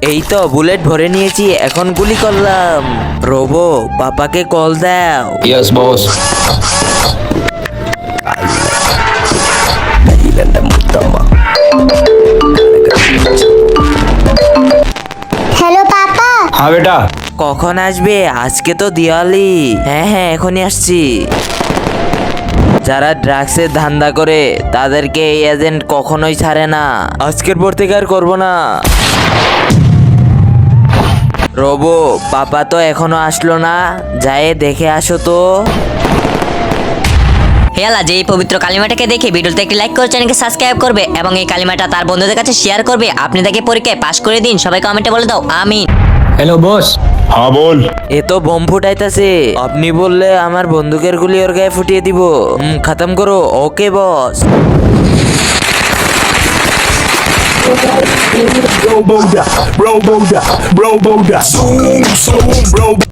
এই তো বুলেট ভরে নিয়েছি, এখন গুলি করলাম। রোবো, পাপাকে কল দাও। Yes, boss. Hello papa. हाँ बेटा। কখন আসবে? আজকে তো দিওয়ালি। হ্যাঁ হ্যাঁ, এখনই আসছি। যারা ড্রাগসের ধান্দা করে তাদেরকে এই এজেন্ট কখনোই ছাড়ে না। আজকের পর থেকে আর করবো না। রোবো, পাপা তো এখনো আসলো না, যায় দেখে আসো তো। হেলা যে এই পবিত্র কালিমাটাকে দেখে ভিডিওতে একটি লাইক করে চ্যানেলকে সাবস্ক্রাইব করবে এবং এই কালিমাটা তার বন্ধুদের কাছে শেয়ার করবে। আপনি তাকে পরীক্ষায় পাশ করে দিন, সবাই কমেন্টে বলে দাও আমিন। Hello boss. हाँ बोल। এ তো বোম ফুটাইতাছে। আপনি বললে আমার বন্দুকের গুলি ওর গায়ে ফুটিয়ে দিব। খতম করো। ওকে বস। Robo da, robo da, robo da. Zoom, zoom, robo.